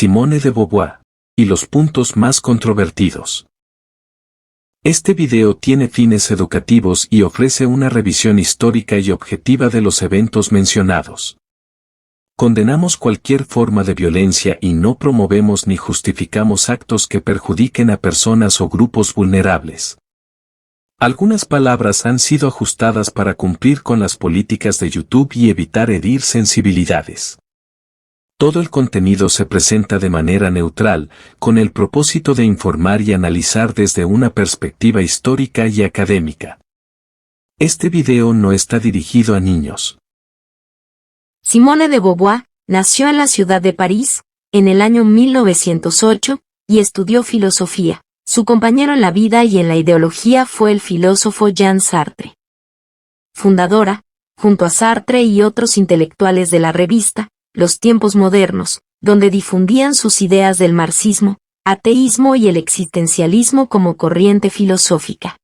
Simone de Beauvoir, y los puntos más controvertidos. Este video tiene fines educativos y ofrece una revisión histórica y objetiva de los eventos mencionados. Condenamos cualquier forma de violencia y no promovemos ni justificamos actos que perjudiquen a personas o grupos vulnerables. Algunas palabras han sido ajustadas para cumplir con las políticas de YouTube y evitar herir sensibilidades. Todo el contenido se presenta de manera neutral, con el propósito de informar y analizar desde una perspectiva histórica y académica. Este video no está dirigido a niños. Simone de Beauvoir nació en la ciudad de París, en el año 1908, y estudió filosofía. Su compañero en la vida y en la ideología fue el filósofo Jean Sartre. Fundadora, junto a Sartre y otros intelectuales de la revista Los Tiempos Modernos, donde difundían sus ideas del marxismo, ateísmo y el existencialismo como corriente filosófica.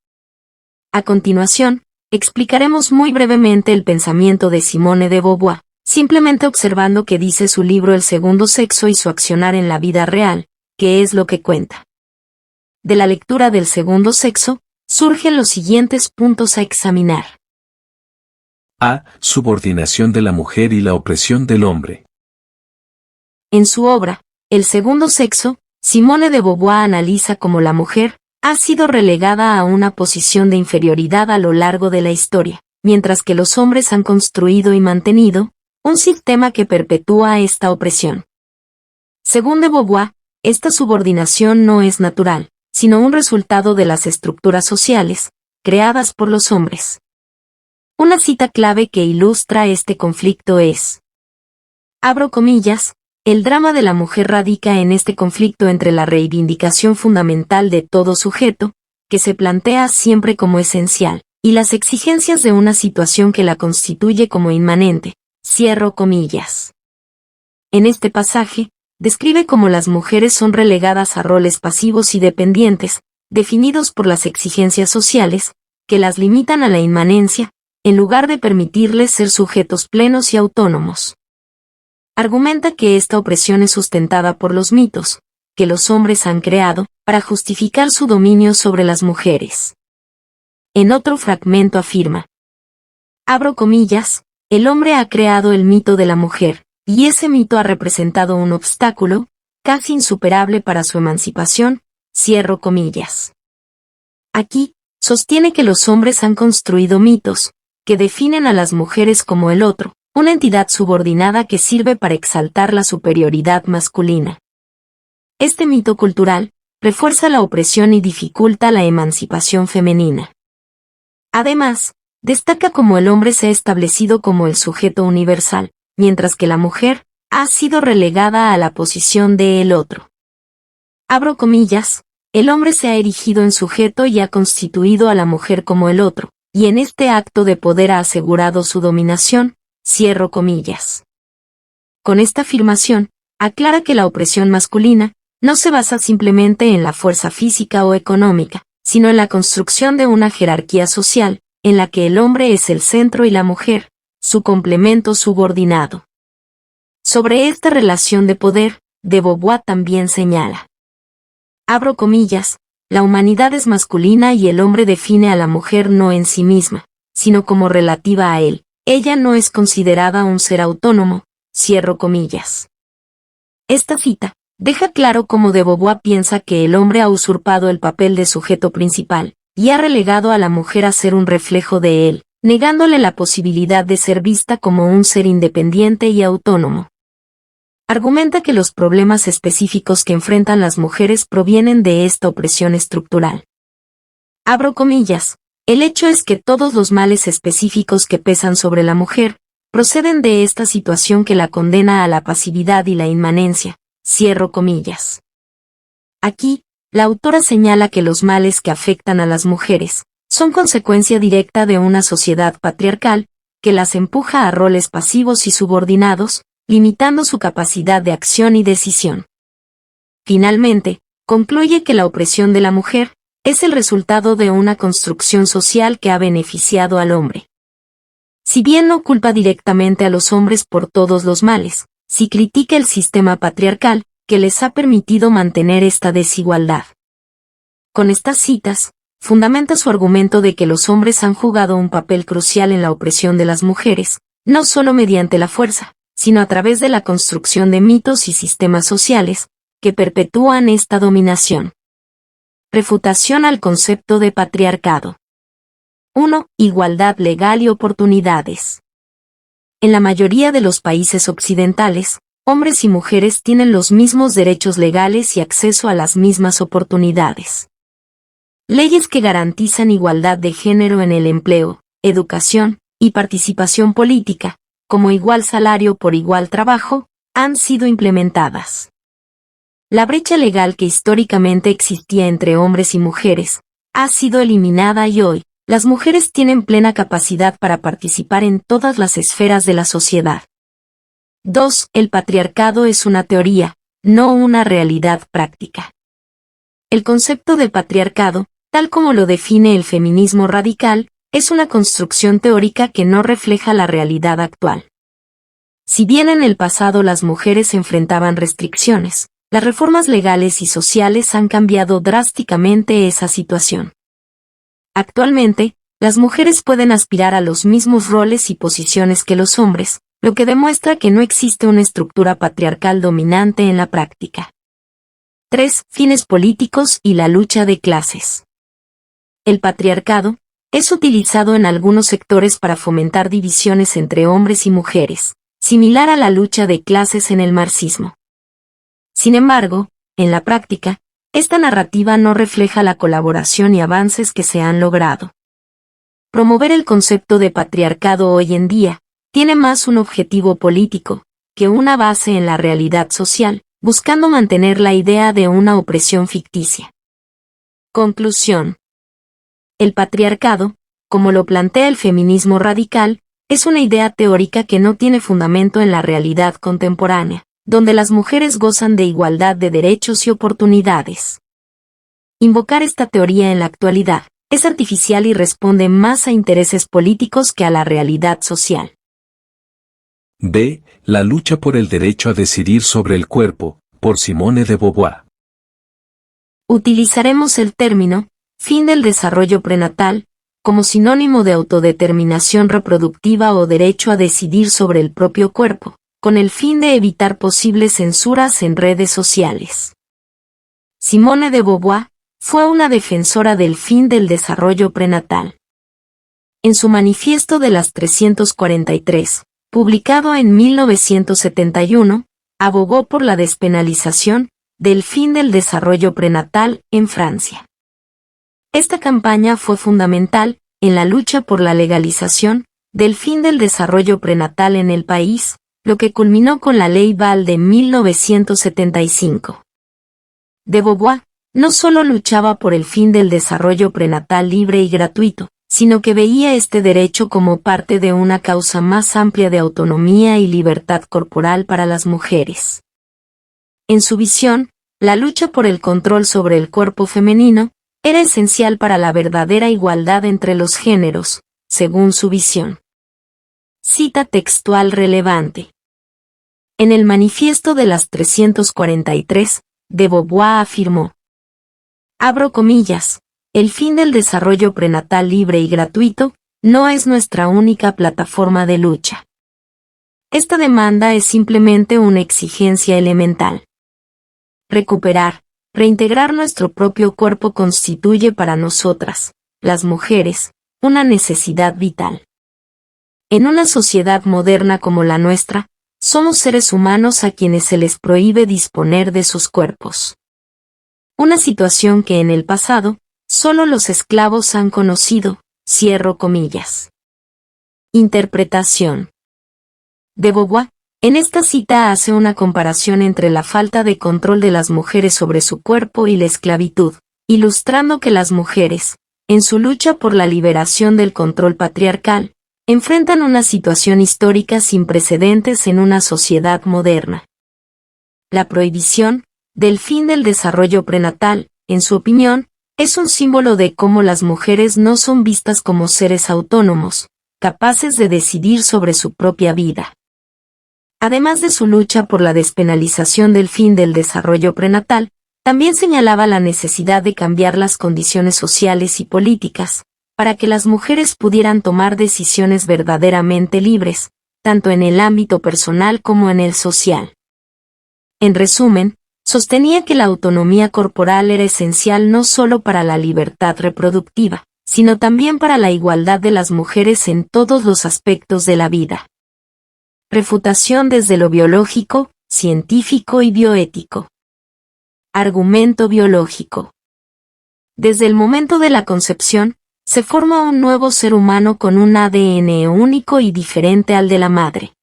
A continuación, explicaremos muy brevemente el pensamiento de Simone de Beauvoir, simplemente observando qué dice su libro El segundo sexo y su accionar en la vida real, que es lo que cuenta. De la lectura del segundo sexo, surgen los siguientes puntos a examinar. A. Subordinación de la mujer y la opresión del hombre. En su obra, El segundo sexo, Simone de Beauvoir analiza cómo la mujer ha sido relegada a una posición de inferioridad a lo largo de la historia, mientras que los hombres han construido y mantenido un sistema que perpetúa esta opresión. Según de Beauvoir, esta subordinación no es natural, sino un resultado de las estructuras sociales, creadas por los hombres. Una cita clave que ilustra este conflicto es: abro comillas, el drama de la mujer radica en este conflicto entre la reivindicación fundamental de todo sujeto, que se plantea siempre como esencial, y las exigencias de una situación que la constituye como inmanente, cierro comillas. En este pasaje, describe cómo las mujeres son relegadas a roles pasivos y dependientes, definidos por las exigencias sociales, que las limitan a la inmanencia, en lugar de permitirles ser sujetos plenos y autónomos. Argumenta que esta opresión es sustentada por los mitos, que los hombres han creado, para justificar su dominio sobre las mujeres. En otro fragmento afirma: abro comillas, el hombre ha creado el mito de la mujer, y ese mito ha representado un obstáculo, casi insuperable para su emancipación, cierro comillas. Aquí, sostiene que los hombres han construido mitos, que definen a las mujeres como el otro, una entidad subordinada que sirve para exaltar la superioridad masculina. Este mito cultural refuerza la opresión y dificulta la emancipación femenina. Además, destaca cómo el hombre se ha establecido como el sujeto universal, mientras que la mujer ha sido relegada a la posición de el otro. Abro comillas, el hombre se ha erigido en sujeto y ha constituido a la mujer como el otro, y en este acto de poder ha asegurado su dominación, cierro comillas. Con esta afirmación, aclara que la opresión masculina no se basa simplemente en la fuerza física o económica, sino en la construcción de una jerarquía social, en la que el hombre es el centro y la mujer, su complemento subordinado. Sobre esta relación de poder, de Beauvoir también señala: abro comillas, la humanidad es masculina y el hombre define a la mujer no en sí misma, sino como relativa a él. Ella no es considerada un ser autónomo, cierro comillas. Esta cita deja claro cómo de Beauvoir piensa que el hombre ha usurpado el papel de sujeto principal, y ha relegado a la mujer a ser un reflejo de él, negándole la posibilidad de ser vista como un ser independiente y autónomo. Argumenta que los problemas específicos que enfrentan las mujeres provienen de esta opresión estructural. Abro comillas, el hecho es que todos los males específicos que pesan sobre la mujer, proceden de esta situación que la condena a la pasividad y la inmanencia, cierro comillas. Aquí, la autora señala que los males que afectan a las mujeres son consecuencia directa de una sociedad patriarcal que las empuja a roles pasivos y subordinados, limitando su capacidad de acción y decisión. Finalmente, concluye que la opresión de la mujer es el resultado de una construcción social que ha beneficiado al hombre. Si bien no culpa directamente a los hombres por todos los males, sí critica el sistema patriarcal, que les ha permitido mantener esta desigualdad. Con estas citas, fundamenta su argumento de que los hombres han jugado un papel crucial en la opresión de las mujeres, no solo mediante la fuerza, sino a través de la construcción de mitos y sistemas sociales, que perpetúan esta dominación. Refutación al concepto de patriarcado. 1. Igualdad legal y oportunidades. En la mayoría de los países occidentales, hombres y mujeres tienen los mismos derechos legales y acceso a las mismas oportunidades. Leyes que garantizan igualdad de género en el empleo, educación y participación política, como igual salario por igual trabajo, han sido implementadas. La brecha legal que históricamente existía entre hombres y mujeres ha sido eliminada y hoy, las mujeres tienen plena capacidad para participar en todas las esferas de la sociedad. 2. El patriarcado es una teoría, no una realidad práctica. El concepto de patriarcado, tal como lo define el feminismo radical, es una construcción teórica que no refleja la realidad actual. Si bien en el pasado las mujeres enfrentaban restricciones, las reformas legales y sociales han cambiado drásticamente esa situación. Actualmente, las mujeres pueden aspirar a los mismos roles y posiciones que los hombres, lo que demuestra que no existe una estructura patriarcal dominante en la práctica. 3. Fines políticos y la lucha de clases. El patriarcado es utilizado en algunos sectores para fomentar divisiones entre hombres y mujeres, similar a la lucha de clases en el marxismo. Sin embargo, en la práctica, esta narrativa no refleja la colaboración y avances que se han logrado. Promover el concepto de patriarcado hoy en día tiene más un objetivo político que una base en la realidad social, buscando mantener la idea de una opresión ficticia. Conclusión. El patriarcado, como lo plantea el feminismo radical, es una idea teórica que no tiene fundamento en la realidad contemporánea, donde las mujeres gozan de igualdad de derechos y oportunidades. Invocar esta teoría en la actualidad es artificial y responde más a intereses políticos que a la realidad social. B. La lucha por el derecho a decidir sobre el cuerpo, por Simone de Beauvoir. Utilizaremos el término fin del desarrollo prenatal como sinónimo de autodeterminación reproductiva o derecho a decidir sobre el propio cuerpo, con el fin de evitar posibles censuras en redes sociales. Simone de Beauvoir fue una defensora del fin del desarrollo prenatal. En su Manifiesto de las 343, publicado en 1971, abogó por la despenalización del fin del desarrollo prenatal en Francia. Esta campaña fue fundamental en la lucha por la legalización del fin del desarrollo prenatal en el país, lo que culminó con la Ley Val de 1975. De Beauvoir no solo luchaba por el fin del desarrollo prenatal libre y gratuito, sino que veía este derecho como parte de una causa más amplia de autonomía y libertad corporal para las mujeres. En su visión, la lucha por el control sobre el cuerpo femenino era esencial para la verdadera igualdad entre los géneros, según su visión. Cita textual relevante. En el Manifiesto de las 343, de Beauvoir afirmó: abro comillas, el fin del desarrollo prenatal libre y gratuito no es nuestra única plataforma de lucha. Esta demanda es simplemente una exigencia elemental. Recuperar, reintegrar nuestro propio cuerpo constituye para nosotras, las mujeres, una necesidad vital. En una sociedad moderna como la nuestra, somos seres humanos a quienes se les prohíbe disponer de sus cuerpos. Una situación que en el pasado, solo los esclavos han conocido, cierro comillas. Interpretación. De Beauvoir, en esta cita hace una comparación entre la falta de control de las mujeres sobre su cuerpo y la esclavitud, ilustrando que las mujeres, en su lucha por la liberación del control patriarcal, enfrentan una situación histórica sin precedentes en una sociedad moderna. La prohibición del fin del desarrollo prenatal, en su opinión, es un símbolo de cómo las mujeres no son vistas como seres autónomos, capaces de decidir sobre su propia vida. Además de su lucha por la despenalización del fin del desarrollo prenatal, también señalaba la necesidad de cambiar las condiciones sociales y políticas, para que las mujeres pudieran tomar decisiones verdaderamente libres, tanto en el ámbito personal como en el social. En resumen, sostenía que la autonomía corporal era esencial no solo para la libertad reproductiva, sino también para la igualdad de las mujeres en todos los aspectos de la vida. Refutación desde lo biológico, científico y bioético. Argumento biológico. Desde el momento de la concepción, se forma un nuevo ser humano con un ADN único y diferente al de la madre.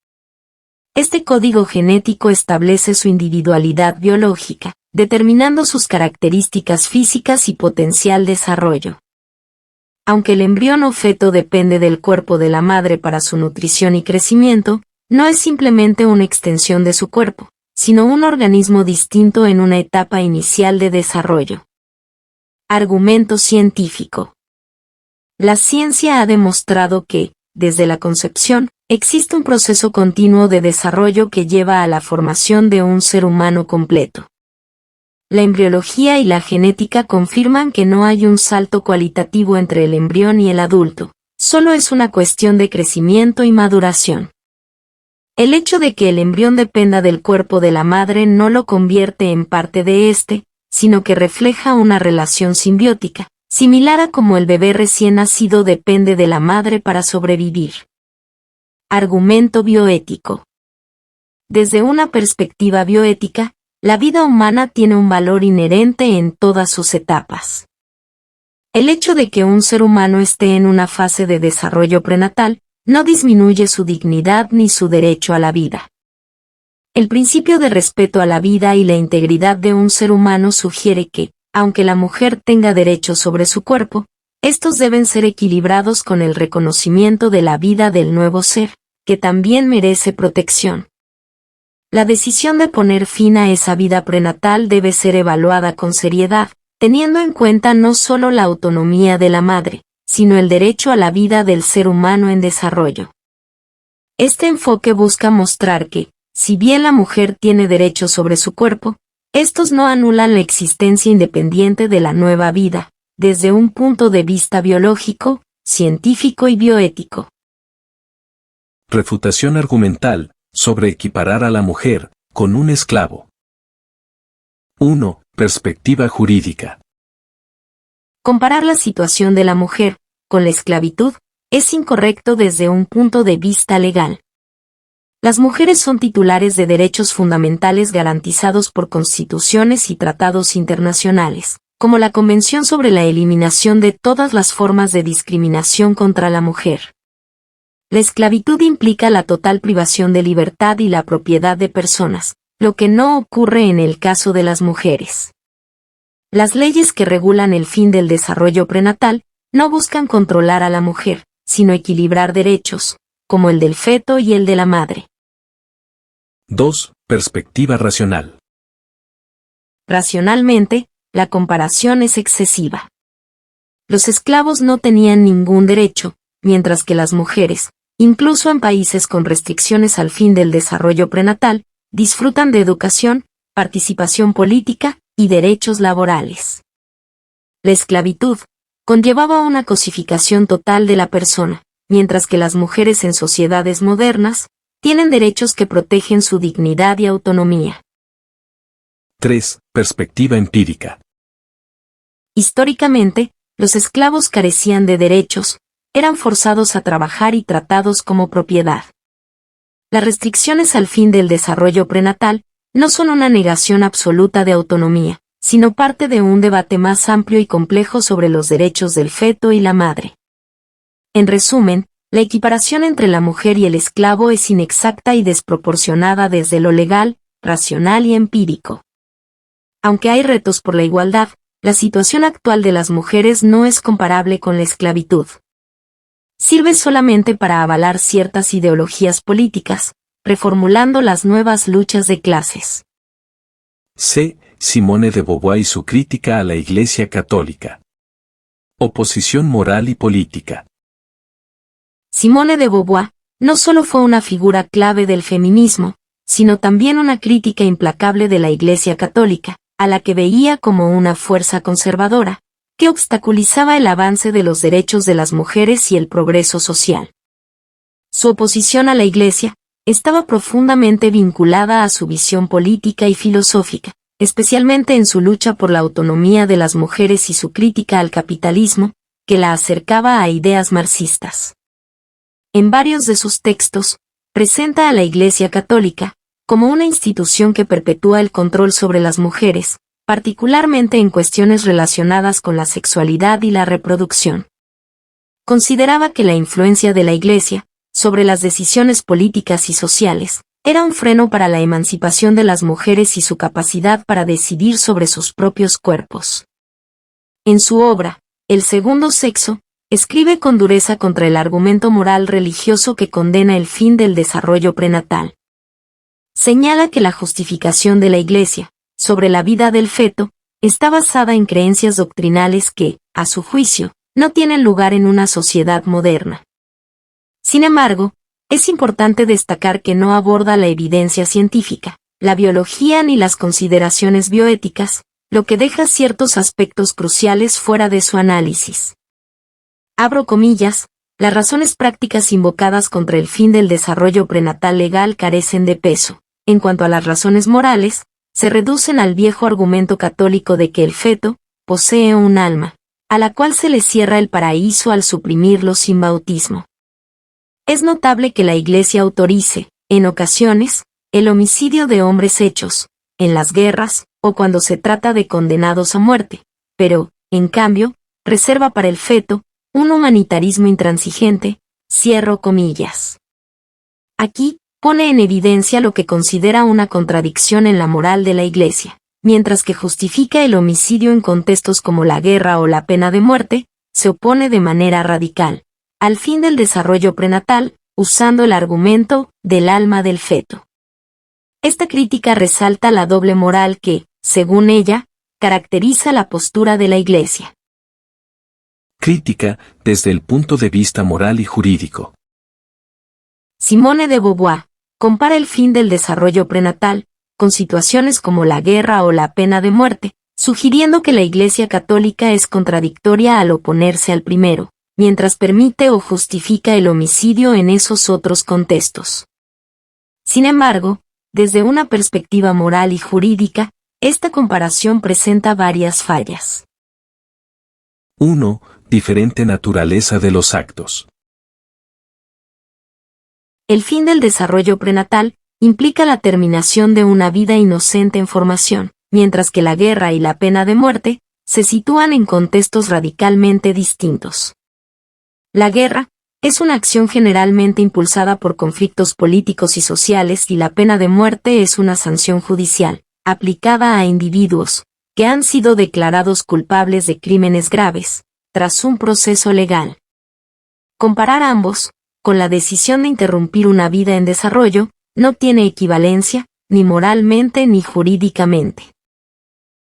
Este código genético establece su individualidad biológica, determinando sus características físicas y potencial desarrollo. Aunque el embrión o feto depende del cuerpo de la madre para su nutrición y crecimiento, no es simplemente una extensión de su cuerpo, sino un organismo distinto en una etapa inicial de desarrollo. Argumento científico. La ciencia ha demostrado que, desde la concepción, existe un proceso continuo de desarrollo que lleva a la formación de un ser humano completo. La embriología y la genética confirman que no hay un salto cualitativo entre el embrión y el adulto, solo es una cuestión de crecimiento y maduración. El hecho de que el embrión dependa del cuerpo de la madre no lo convierte en parte de éste, sino que refleja una relación simbiótica, similar a como el bebé recién nacido depende de la madre para sobrevivir. Argumento bioético. Desde una perspectiva bioética, la vida humana tiene un valor inherente en todas sus etapas. El hecho de que un ser humano esté en una fase de desarrollo prenatal, no disminuye su dignidad ni su derecho a la vida. El principio de respeto a la vida y la integridad de un ser humano sugiere que, aunque la mujer tenga derechos sobre su cuerpo, estos deben ser equilibrados con el reconocimiento de la vida del nuevo ser, que también merece protección. La decisión de poner fin a esa vida prenatal debe ser evaluada con seriedad, teniendo en cuenta no solo la autonomía de la madre, sino el derecho a la vida del ser humano en desarrollo. Este enfoque busca mostrar que, si bien la mujer tiene derechos sobre su cuerpo, estos no anulan la existencia independiente de la nueva vida, desde un punto de vista biológico, científico y bioético. Refutación argumental, sobre equiparar a la mujer, con un esclavo. 1. Perspectiva jurídica. Comparar la situación de la mujer, con la esclavitud, es incorrecto desde un punto de vista legal. Las mujeres son titulares de derechos fundamentales garantizados por constituciones y tratados internacionales, como la Convención sobre la Eliminación de todas las formas de discriminación contra la mujer. La esclavitud implica la total privación de libertad y la propiedad de personas, lo que no ocurre en el caso de las mujeres. Las leyes que regulan el fin del desarrollo prenatal no buscan controlar a la mujer, sino equilibrar derechos, como el del feto y el de la madre. 2. Perspectiva racional. Racionalmente, la comparación es excesiva. Los esclavos no tenían ningún derecho, mientras que las mujeres, incluso en países con restricciones al fin del desarrollo prenatal, disfrutan de educación, participación política y derechos laborales. La esclavitud conllevaba una cosificación total de la persona, mientras que las mujeres en sociedades modernas tienen derechos que protegen su dignidad y autonomía. 3. Perspectiva empírica. Históricamente, los esclavos carecían de derechos, eran forzados a trabajar y tratados como propiedad. Las restricciones al fin del desarrollo prenatal no son una negación absoluta de autonomía, sino parte de un debate más amplio y complejo sobre los derechos del feto y la madre. En resumen, la equiparación entre la mujer y el esclavo es inexacta y desproporcionada desde lo legal, racional y empírico. Aunque hay retos por la igualdad, la situación actual de las mujeres no es comparable con la esclavitud. Sirve solamente para avalar ciertas ideologías políticas, reformulando las nuevas luchas de clases. C. Simone de Beauvoir y su crítica a la Iglesia Católica. Oposición moral y política. Simone de Beauvoir no solo fue una figura clave del feminismo, sino también una crítica implacable de la Iglesia Católica, a la que veía como una fuerza conservadora, que obstaculizaba el avance de los derechos de las mujeres y el progreso social. Su oposición a la Iglesia estaba profundamente vinculada a su visión política y filosófica, especialmente en su lucha por la autonomía de las mujeres y su crítica al capitalismo, que la acercaba a ideas marxistas. En varios de sus textos, presenta a la Iglesia Católica como una institución que perpetúa el control sobre las mujeres, particularmente en cuestiones relacionadas con la sexualidad y la reproducción. Consideraba que la influencia de la Iglesia sobre las decisiones políticas y sociales era un freno para la emancipación de las mujeres y su capacidad para decidir sobre sus propios cuerpos. En su obra, El segundo sexo, escribe con dureza contra el argumento moral religioso que condena el fin del desarrollo prenatal. Señala que la justificación de la Iglesia sobre la vida del feto está basada en creencias doctrinales que, a su juicio, no tienen lugar en una sociedad moderna. Sin embargo, es importante destacar que no aborda la evidencia científica, la biología ni las consideraciones bioéticas, lo que deja ciertos aspectos cruciales fuera de su análisis. Abro comillas, las razones prácticas invocadas contra el fin del desarrollo prenatal legal carecen de peso. En cuanto a las razones morales, se reducen al viejo argumento católico de que el feto posee un alma, a la cual se le cierra el paraíso al suprimirlo sin bautismo. Es notable que la Iglesia autorice, en ocasiones, el homicidio de hombres hechos, en las guerras, o cuando se trata de condenados a muerte, pero, en cambio, reserva para el feto un humanitarismo intransigente, cierro comillas. Aquí, pone en evidencia lo que considera una contradicción en la moral de la Iglesia, mientras que justifica el homicidio en contextos como la guerra o la pena de muerte, se opone de manera radical al fin del desarrollo prenatal, usando el argumento del alma del feto. Esta crítica resalta la doble moral que, según ella, caracteriza la postura de la Iglesia. Crítica, desde el punto de vista moral y jurídico. Simone de Beauvoir compara el fin del desarrollo prenatal con situaciones como la guerra o la pena de muerte, sugiriendo que la Iglesia Católica es contradictoria al oponerse al primero, mientras permite o justifica el homicidio en esos otros contextos. Sin embargo, desde una perspectiva moral y jurídica, esta comparación presenta varias fallas. 1. Diferente naturaleza de los actos. El fin del desarrollo prenatal implica la terminación de una vida inocente en formación, mientras que la guerra y la pena de muerte se sitúan en contextos radicalmente distintos. La guerra es una acción generalmente impulsada por conflictos políticos y sociales y la pena de muerte es una sanción judicial, aplicada a individuos que han sido declarados culpables de crímenes graves, tras un proceso legal. Comparar ambos, con la decisión de interrumpir una vida en desarrollo, no tiene equivalencia, ni moralmente ni jurídicamente.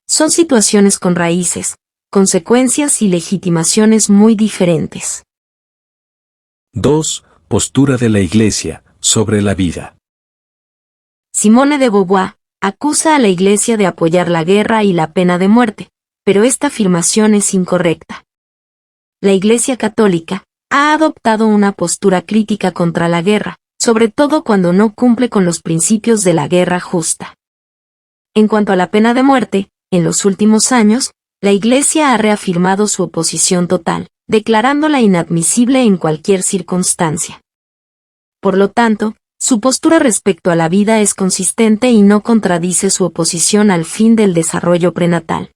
Son situaciones con raíces, consecuencias y legitimaciones muy diferentes. 2. Postura de la Iglesia sobre la vida. Simone de Beauvoir acusa a la Iglesia de apoyar la guerra y la pena de muerte, pero esta afirmación es incorrecta. La Iglesia Católica ha adoptado una postura crítica contra la guerra, sobre todo cuando no cumple con los principios de la guerra justa. En cuanto a la pena de muerte, en los últimos años, la Iglesia ha reafirmado su oposición total, declarándola inadmisible en cualquier circunstancia. Por lo tanto, su postura respecto a la vida es consistente y no contradice su oposición al fin del desarrollo prenatal.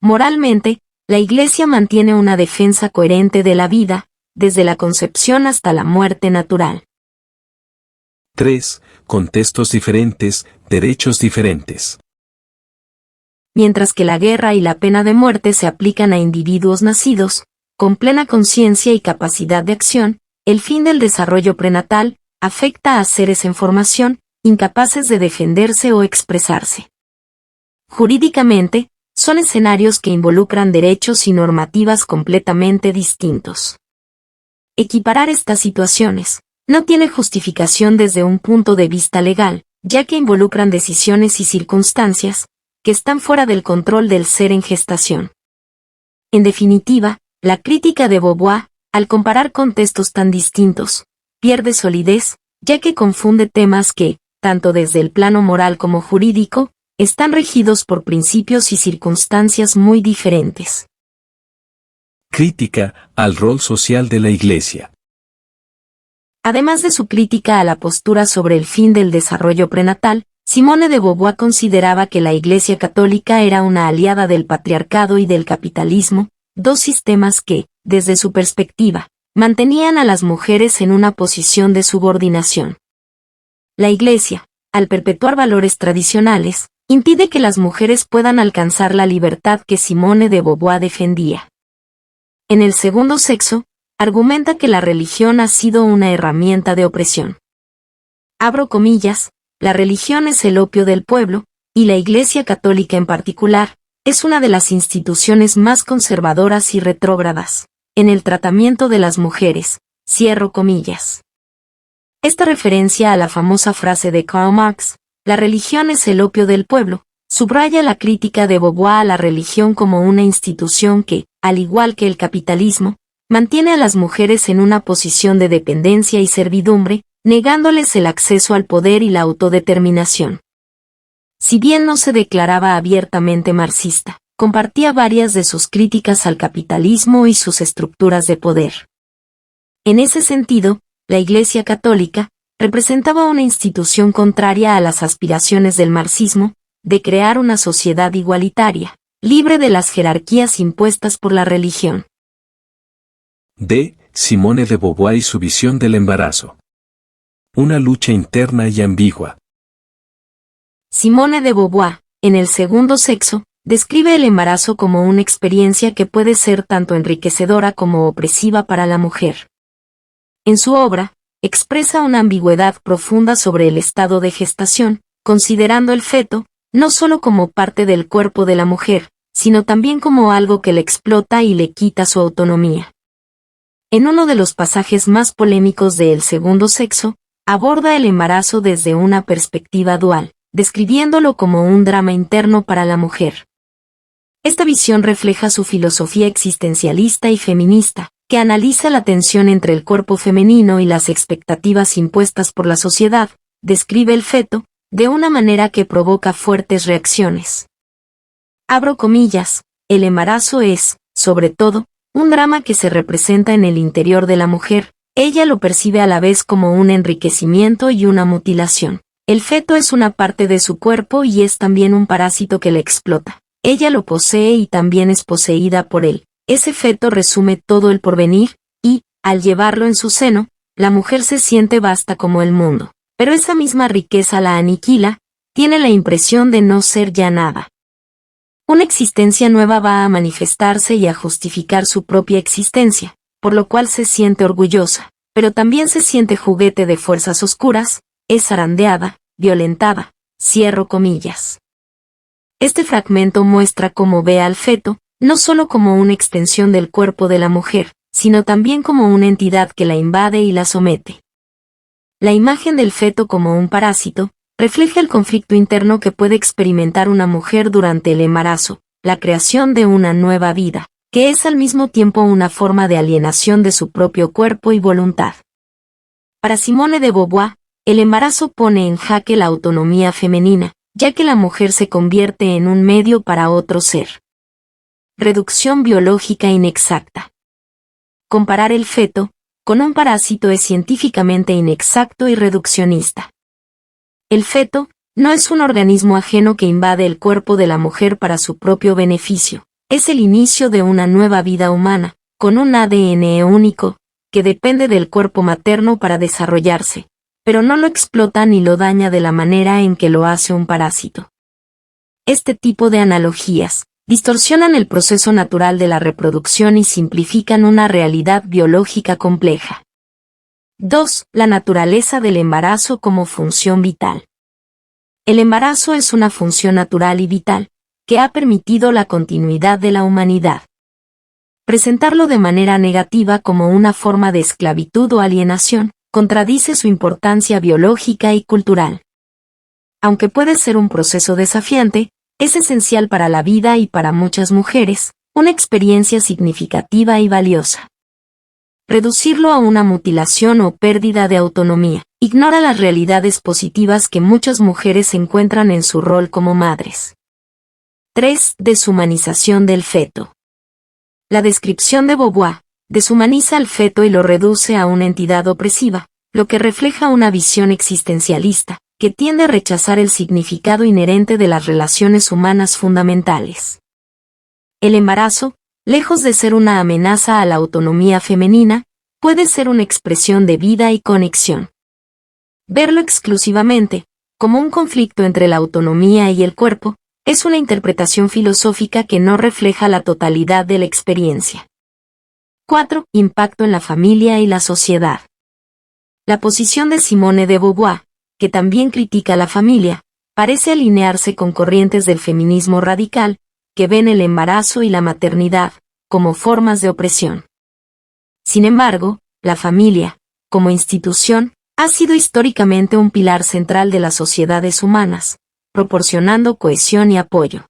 Moralmente, la Iglesia mantiene una defensa coherente de la vida, desde la concepción hasta la muerte natural. 3. Contextos diferentes, derechos diferentes. Mientras que la guerra y la pena de muerte se aplican a individuos nacidos, con plena conciencia y capacidad de acción, el fin del desarrollo prenatal afecta a seres en formación, incapaces de defenderse o expresarse. Jurídicamente, son escenarios que involucran derechos y normativas completamente distintos. Equiparar estas situaciones no tiene justificación desde un punto de vista legal, ya que involucran decisiones y circunstancias que están fuera del control del ser en gestación. En definitiva, la crítica de Beauvoir, al comparar contextos tan distintos, pierde solidez, ya que confunde temas que, tanto desde el plano moral como jurídico, están regidos por principios y circunstancias muy diferentes. Crítica al rol social de la Iglesia. Además de su crítica a la postura sobre el fin del desarrollo prenatal, Simone de Beauvoir consideraba que la Iglesia católica era una aliada del patriarcado y del capitalismo, dos sistemas que, desde su perspectiva, mantenían a las mujeres en una posición de subordinación. La Iglesia, al perpetuar valores tradicionales, impide que las mujeres puedan alcanzar la libertad que Simone de Beauvoir defendía. En el segundo sexo, argumenta que la religión ha sido una herramienta de opresión. Abro comillas, la religión es el opio del pueblo, y la Iglesia católica en particular, es una de las instituciones más conservadoras y retrógradas en el tratamiento de las mujeres, cierro comillas. Esta referencia a la famosa frase de Karl Marx, la religión es el opio del pueblo, subraya la crítica de Beauvoir a la religión como una institución que, al igual que el capitalismo, mantiene a las mujeres en una posición de dependencia y servidumbre, negándoles el acceso al poder y la autodeterminación. Si bien no se declaraba abiertamente marxista, compartía varias de sus críticas al capitalismo y sus estructuras de poder. En ese sentido, la Iglesia católica representaba una institución contraria a las aspiraciones del marxismo, de crear una sociedad igualitaria, libre de las jerarquías impuestas por la religión. D. Simone de Beauvoir y su visión del embarazo. Una lucha interna y ambigua. Simone de Beauvoir, en El segundo sexo, describe el embarazo como una experiencia que puede ser tanto enriquecedora como opresiva para la mujer. En su obra, expresa una ambigüedad profunda sobre el estado de gestación, considerando el feto, no solo como parte del cuerpo de la mujer, sino también como algo que le explota y le quita su autonomía. En uno de los pasajes más polémicos de El segundo sexo, aborda el embarazo desde una perspectiva dual, describiéndolo como un drama interno para la mujer. Esta visión refleja su filosofía existencialista y feminista, que analiza la tensión entre el cuerpo femenino y las expectativas impuestas por la sociedad, describe el feto, de una manera que provoca fuertes reacciones. Abro comillas, el embarazo es, sobre todo, un drama que se representa en el interior de la mujer, ella lo percibe a la vez como un enriquecimiento y una mutilación. El feto es una parte de su cuerpo y es también un parásito que le explota. Ella lo posee y también es poseída por él. Ese feto resume todo el porvenir, y, al llevarlo en su seno, la mujer se siente vasta como el mundo. Pero esa misma riqueza la aniquila, tiene la impresión de no ser ya nada. Una existencia nueva va a manifestarse y a justificar su propia existencia, por lo cual se siente orgullosa, pero también se siente juguete de fuerzas oscuras, es zarandeada, violentada, cierro comillas. Este fragmento muestra cómo ve al feto, no solo como una extensión del cuerpo de la mujer, sino también como una entidad que la invade y la somete. La imagen del feto como un parásito, refleja el conflicto interno que puede experimentar una mujer durante el embarazo, la creación de una nueva vida, que es al mismo tiempo una forma de alienación de su propio cuerpo y voluntad. Para Simone de Beauvoir, el embarazo pone en jaque la autonomía femenina, ya que la mujer se convierte en un medio para otro ser. Reducción biológica inexacta. Comparar el feto con un parásito es científicamente inexacto y reduccionista. El feto no es un organismo ajeno que invade el cuerpo de la mujer para su propio beneficio, es el inicio de una nueva vida humana, con un ADN único, que depende del cuerpo materno para desarrollarse, pero no lo explota ni lo daña de la manera en que lo hace un parásito. Este tipo de analogías distorsionan el proceso natural de la reproducción y simplifican una realidad biológica compleja. 2. La naturaleza del embarazo como función vital. El embarazo es una función natural y vital, que ha permitido la continuidad de la humanidad. Presentarlo de manera negativa como una forma de esclavitud o alienación, contradice su importancia biológica y cultural. Aunque puede ser un proceso desafiante, es esencial para la vida y para muchas mujeres, una experiencia significativa y valiosa. Reducirlo a una mutilación o pérdida de autonomía ignora las realidades positivas que muchas mujeres encuentran en su rol como madres. 3. Deshumanización del feto. La descripción de Beauvoir deshumaniza al feto y lo reduce a una entidad opresiva, lo que refleja una visión existencialista, que tiende a rechazar el significado inherente de las relaciones humanas fundamentales. El embarazo, lejos de ser una amenaza a la autonomía femenina, puede ser una expresión de vida y conexión. Verlo exclusivamente, como un conflicto entre la autonomía y el cuerpo, es una interpretación filosófica que no refleja la totalidad de la experiencia. 4. Impacto en la familia y la sociedad. La posición de Simone de Beauvoir, que también critica la familia, parece alinearse con corrientes del feminismo radical, que ven el embarazo y la maternidad como formas de opresión. Sin embargo, la familia, como institución, ha sido históricamente un pilar central de las sociedades humanas, proporcionando cohesión y apoyo.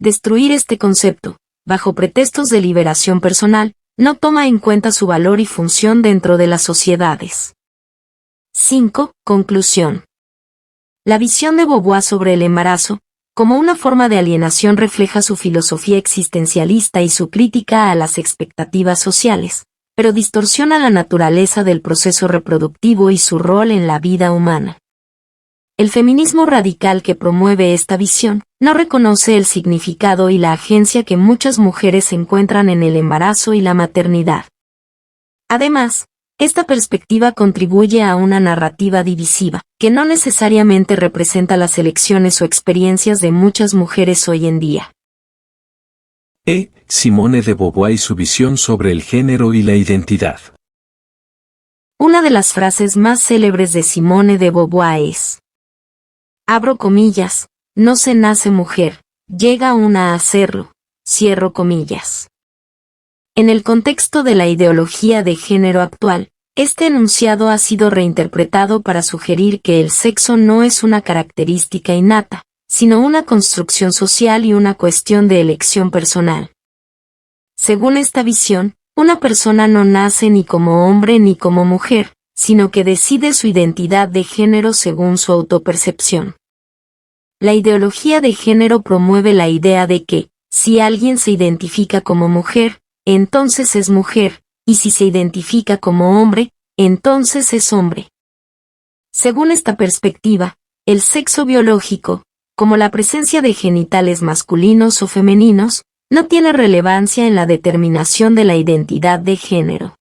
Destruir este concepto, bajo pretextos de liberación personal, no toma en cuenta su valor y función dentro de las sociedades. 5. Conclusión. La visión de Beauvoir sobre el embarazo, como una forma de alienación, refleja su filosofía existencialista y su crítica a las expectativas sociales, pero distorsiona la naturaleza del proceso reproductivo y su rol en la vida humana. El feminismo radical que promueve esta visión no reconoce el significado y la agencia que muchas mujeres encuentran en el embarazo y la maternidad. Además, esta perspectiva contribuye a una narrativa divisiva, que no necesariamente representa las elecciones o experiencias de muchas mujeres hoy en día. Simone de Beauvoir y su visión sobre el género y la identidad. Una de las frases más célebres de Simone de Beauvoir es: abro comillas, no se nace mujer, llega una a serlo, cierro comillas. En el contexto de la ideología de género actual, este enunciado ha sido reinterpretado para sugerir que el sexo no es una característica innata, sino una construcción social y una cuestión de elección personal. Según esta visión, una persona no nace ni como hombre ni como mujer, sino que decide su identidad de género según su autopercepción. La ideología de género promueve la idea de que, si alguien se identifica como mujer, entonces es mujer, y si se identifica como hombre, entonces es hombre. Según esta perspectiva, el sexo biológico, como la presencia de genitales masculinos o femeninos, no tiene relevancia en la determinación de la identidad de género.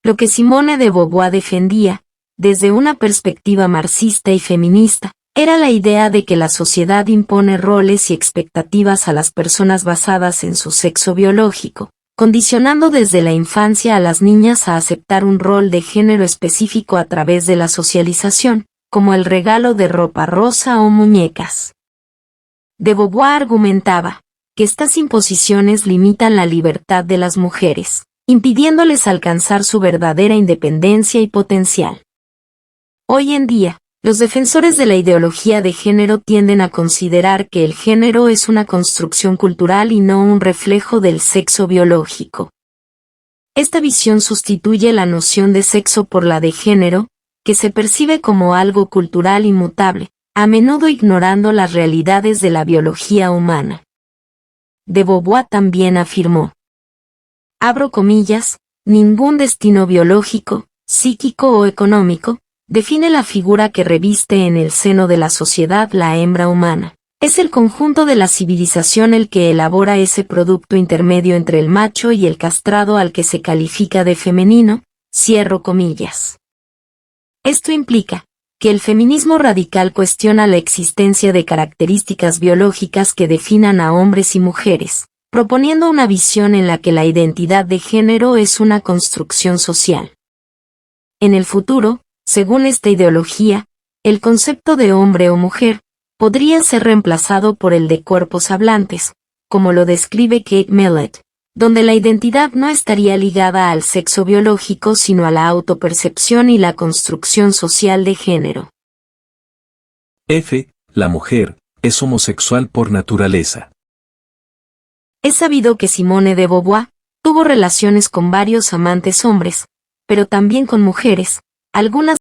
Lo que Simone de Beauvoir defendía, desde una perspectiva marxista y feminista, era la idea de que la sociedad impone roles y expectativas a las personas basadas en su sexo biológico, condicionando desde la infancia a las niñas a aceptar un rol de género específico a través de la socialización, como el regalo de ropa rosa o muñecas. De Beauvoir argumentaba que estas imposiciones limitan la libertad de las mujeres, impidiéndoles alcanzar su verdadera independencia y potencial. Hoy en día, los defensores de la ideología de género tienden a considerar que el género es una construcción cultural y no un reflejo del sexo biológico. Esta visión sustituye la noción de sexo por la de género, que se percibe como algo cultural y mutable, a menudo ignorando las realidades de la biología humana. De Beauvoir también afirmó: abro comillas, ningún destino biológico, psíquico o económico define la figura que reviste en el seno de la sociedad la hembra humana. Es el conjunto de la civilización el que elabora ese producto intermedio entre el macho y el castrado al que se califica de femenino, cierro comillas. Esto implica que el feminismo radical cuestiona la existencia de características biológicas que definan a hombres y mujeres, proponiendo una visión en la que la identidad de género es una construcción social. En el futuro, según esta ideología, el concepto de hombre o mujer podría ser reemplazado por el de cuerpos hablantes, como lo describe Kate Millett, donde la identidad no estaría ligada al sexo biológico sino a la autopercepción y la construcción social de género. F. La mujer es homosexual por naturaleza. Es sabido que Simone de Beauvoir tuvo relaciones con varios amantes hombres, pero también con mujeres, algunas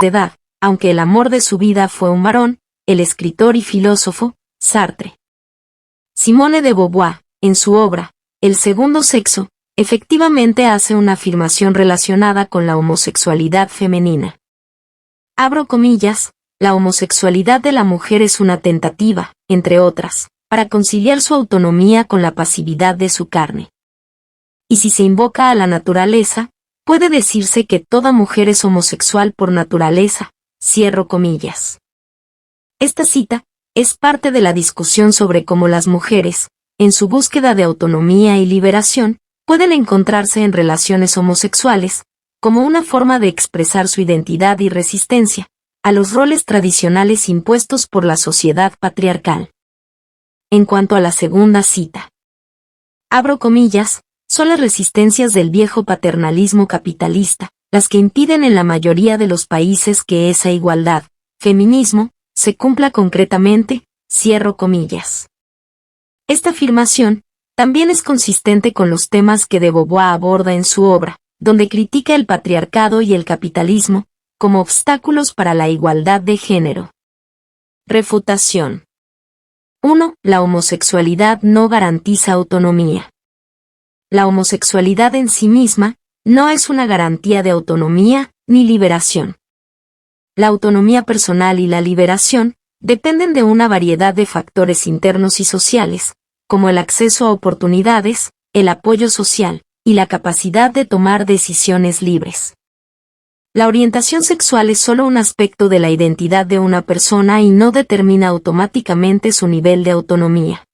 de edad, aunque el amor de su vida fue un varón, el escritor y filósofo, Sartre. Simone de Beauvoir, en su obra, El segundo sexo, efectivamente hace una afirmación relacionada con la homosexualidad femenina. Abro comillas, la homosexualidad de la mujer es una tentativa, entre otras, para conciliar su autonomía con la pasividad de su carne. Y si se invoca a la naturaleza, puede decirse que toda mujer es homosexual por naturaleza, cierro comillas. Esta cita es parte de la discusión sobre cómo las mujeres, en su búsqueda de autonomía y liberación, pueden encontrarse en relaciones homosexuales, como una forma de expresar su identidad y resistencia a los roles tradicionales impuestos por la sociedad patriarcal. En cuanto a la segunda cita, abro comillas, son las resistencias del viejo paternalismo capitalista, las que impiden en la mayoría de los países que esa igualdad, feminismo, se cumpla concretamente, cierro comillas. Esta afirmación también es consistente con los temas que de Beauvoir aborda en su obra, donde critica el patriarcado y el capitalismo como obstáculos para la igualdad de género. Refutación. 1. La homosexualidad no garantiza autonomía. La homosexualidad en sí misma no es una garantía de autonomía ni liberación. La autonomía personal y la liberación dependen de una variedad de factores internos y sociales, como el acceso a oportunidades, el apoyo social, y la capacidad de tomar decisiones libres. La orientación sexual es solo un aspecto de la identidad de una persona y no determina automáticamente su nivel de autonomía.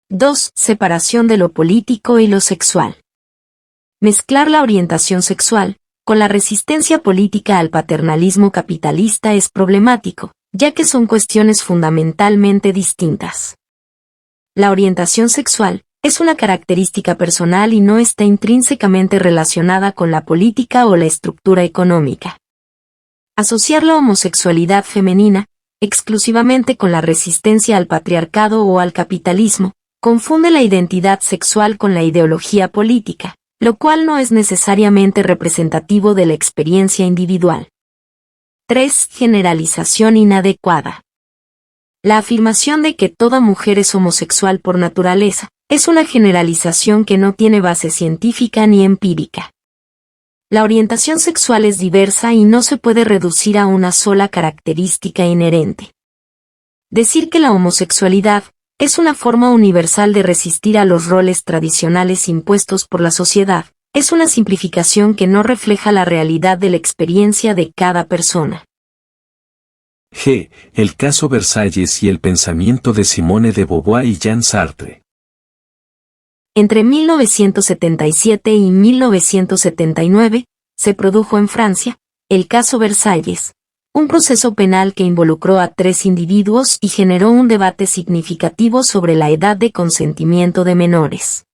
2. Separación de lo político y lo sexual. Mezclar la orientación sexual con la resistencia política al paternalismo capitalista es problemático, ya que son cuestiones fundamentalmente distintas. La orientación sexual es una característica personal y no está intrínsecamente relacionada con la política o la estructura económica. Asociar la homosexualidad femenina exclusivamente con la resistencia al patriarcado o al capitalismo confunde la identidad sexual con la ideología política, lo cual no es necesariamente representativo de la experiencia individual. 3. Generalización inadecuada. La afirmación de que toda mujer es homosexual por naturaleza es una generalización que no tiene base científica ni empírica. La orientación sexual es diversa y no se puede reducir a una sola característica inherente. Decir que la homosexualidad es una forma universal de resistir a los roles tradicionales impuestos por la sociedad, es una simplificación que no refleja la realidad de la experiencia de cada persona. G. El caso Versalles y el pensamiento de Simone de Beauvoir y Jean Sartre. Entre 1977 y 1979, se produjo en Francia, el caso Versalles, un proceso penal que involucró a 3 individuos y generó un debate significativo sobre la edad de consentimiento de menores.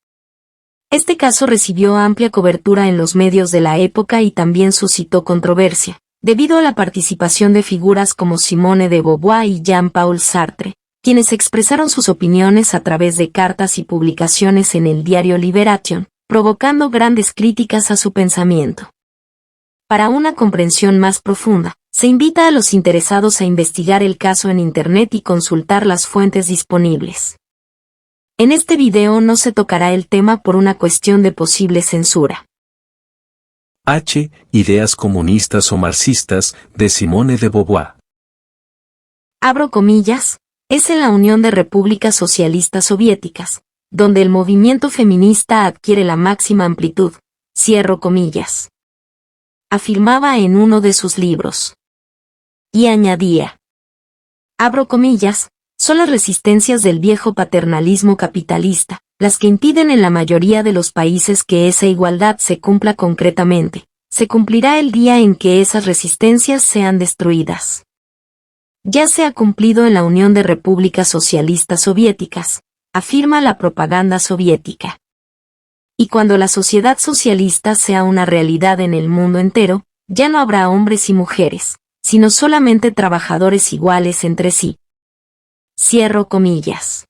Este caso recibió amplia cobertura en los medios de la época y también suscitó controversia, debido a la participación de figuras como Simone de Beauvoir y Jean-Paul Sartre, quienes expresaron sus opiniones a través de cartas y publicaciones en el diario Libération, provocando grandes críticas a su pensamiento. Para una comprensión más profunda, se invita a los interesados a investigar el caso en Internet y consultar las fuentes disponibles. En este video no se tocará el tema por una cuestión de posible censura. H. Ideas comunistas o marxistas, de Simone de Beauvoir. Abro comillas, es en la Unión de Repúblicas Socialistas Soviéticas, donde el movimiento feminista adquiere la máxima amplitud, cierro comillas. Afirmaba en uno de sus libros. Y añadía. Abro comillas, son las resistencias del viejo paternalismo capitalista, las que impiden en la mayoría de los países que esa igualdad se cumpla concretamente. Se cumplirá el día en que esas resistencias sean destruidas. Ya se ha cumplido en la Unión de Repúblicas Socialistas Soviéticas, afirma la propaganda soviética. Y cuando la sociedad socialista sea una realidad en el mundo entero, ya no habrá hombres y mujeres, sino solamente trabajadores iguales entre sí. Cierro comillas.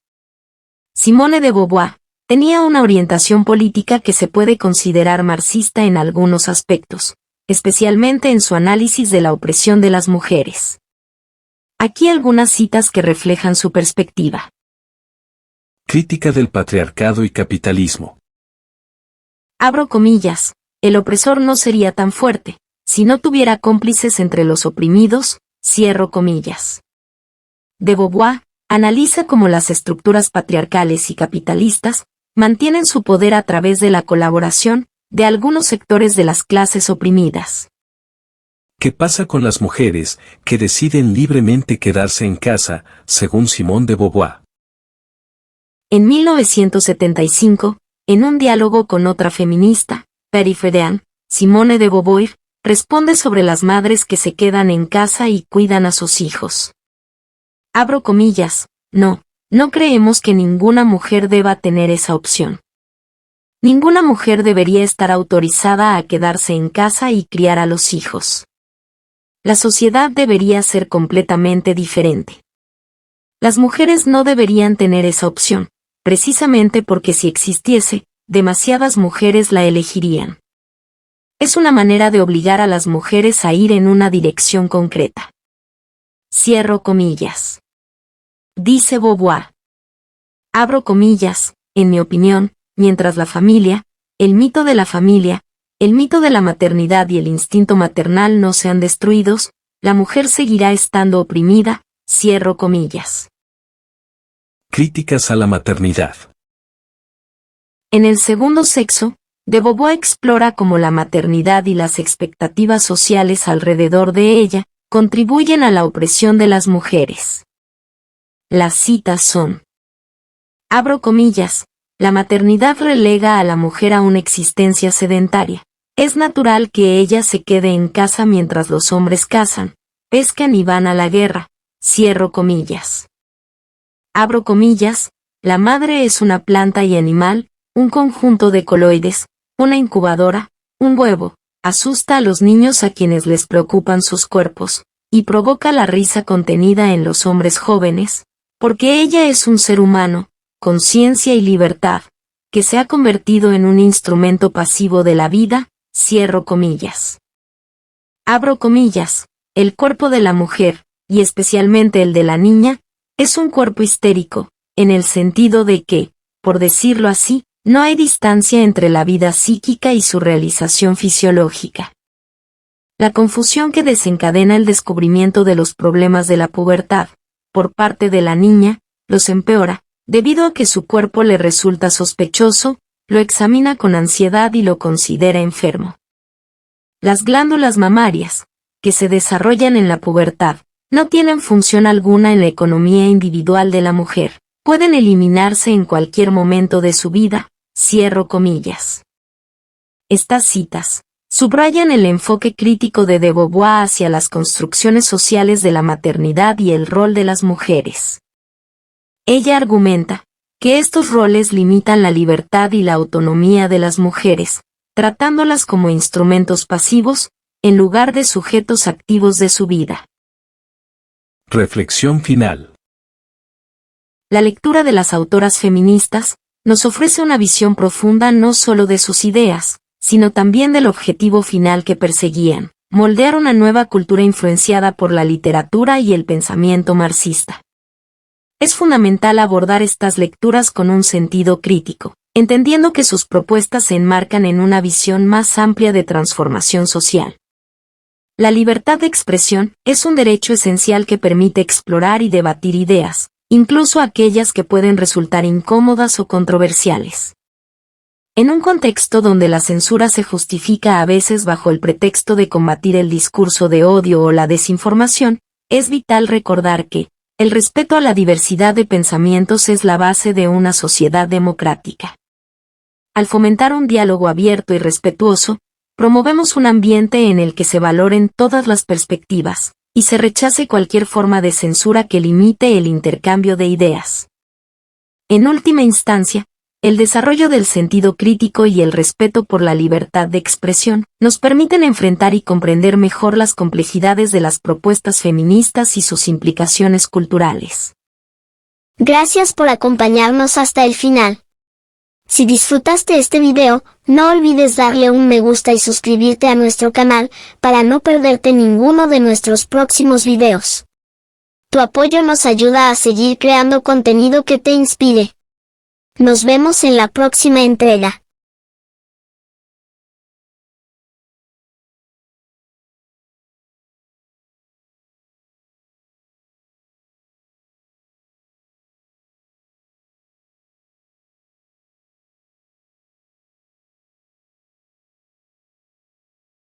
Simone de Beauvoir tenía una orientación política que se puede considerar marxista en algunos aspectos, especialmente en su análisis de la opresión de las mujeres. Aquí algunas citas que reflejan su perspectiva. Crítica del patriarcado y capitalismo. Abro comillas, el opresor no sería tan fuerte, si no tuviera cómplices entre los oprimidos, cierro comillas. De Beauvoir analiza cómo las estructuras patriarcales y capitalistas mantienen su poder a través de la colaboración de algunos sectores de las clases oprimidas. ¿Qué pasa con las mujeres que deciden libremente quedarse en casa, según Simone de Beauvoir? En 1975, en un diálogo con otra feminista, Patty Friedan, Simone de Beauvoir responde sobre las madres que se quedan en casa y cuidan a sus hijos. Abro comillas, no creemos que ninguna mujer deba tener esa opción. Ninguna mujer debería estar autorizada a quedarse en casa y criar a los hijos. La sociedad debería ser completamente diferente. Las mujeres no deberían tener esa opción, precisamente porque si existiese, demasiadas mujeres la elegirían. Es una manera de obligar a las mujeres a ir en una dirección concreta. Cierro comillas. Dice Beauvoir. Abro comillas, en mi opinión, mientras la familia, el mito de la familia, el mito de la maternidad y el instinto maternal no sean destruidos, la mujer seguirá estando oprimida, cierro comillas. Críticas a la maternidad. En el segundo sexo, de Beauvoir explora cómo la maternidad y las expectativas sociales alrededor de ella contribuyen a la opresión de las mujeres. Las citas son: abro comillas, la maternidad relega a la mujer a una existencia sedentaria. Es natural que ella se quede en casa mientras los hombres cazan, pescan y van a la guerra, cierro comillas. Abro comillas, la madre es una planta y animal, un conjunto de coloides, una incubadora, un huevo, asusta a los niños a quienes les preocupan sus cuerpos, y provoca la risa contenida en los hombres jóvenes, porque ella es un ser humano, conciencia y libertad, que se ha convertido en un instrumento pasivo de la vida, cierro comillas. Abro comillas, el cuerpo de la mujer, y especialmente el de la niña, es un cuerpo histérico, en el sentido de que, por decirlo así, no hay distancia entre la vida psíquica y su realización fisiológica. La confusión que desencadena el descubrimiento de los problemas de la pubertad, por parte de la niña, los empeora, debido a que su cuerpo le resulta sospechoso, lo examina con ansiedad y lo considera enfermo. Las glándulas mamarias, que se desarrollan en la pubertad, no tienen función alguna en la economía individual de la mujer, pueden eliminarse en cualquier momento de su vida, cierro comillas. Estas citas subrayan el enfoque crítico de Beauvoir hacia las construcciones sociales de la maternidad y el rol de las mujeres. Ella argumenta que estos roles limitan la libertad y la autonomía de las mujeres, tratándolas como instrumentos pasivos, en lugar de sujetos activos de su vida. Reflexión final. La lectura de las autoras feministas nos ofrece una visión profunda no solo de sus ideas, sino también del objetivo final que perseguían, moldear una nueva cultura influenciada por la literatura y el pensamiento marxista. Es fundamental abordar estas lecturas con un sentido crítico, entendiendo que sus propuestas se enmarcan en una visión más amplia de transformación social. La libertad de expresión es un derecho esencial que permite explorar y debatir ideas, incluso aquellas que pueden resultar incómodas o controversiales. En un contexto donde la censura se justifica a veces bajo el pretexto de combatir el discurso de odio o la desinformación, es vital recordar que el respeto a la diversidad de pensamientos es la base de una sociedad democrática. Al fomentar un diálogo abierto y respetuoso, promovemos un ambiente en el que se valoren todas las perspectivas, y se rechace cualquier forma de censura que limite el intercambio de ideas. En última instancia, el desarrollo del sentido crítico y el respeto por la libertad de expresión nos permiten enfrentar y comprender mejor las complejidades de las propuestas feministas y sus implicaciones culturales. Gracias por acompañarnos hasta el final. Si disfrutaste este video, no olvides darle un me gusta y suscribirte a nuestro canal para no perderte ninguno de nuestros próximos videos. Tu apoyo nos ayuda a seguir creando contenido que te inspire. Nos vemos en la próxima entrega.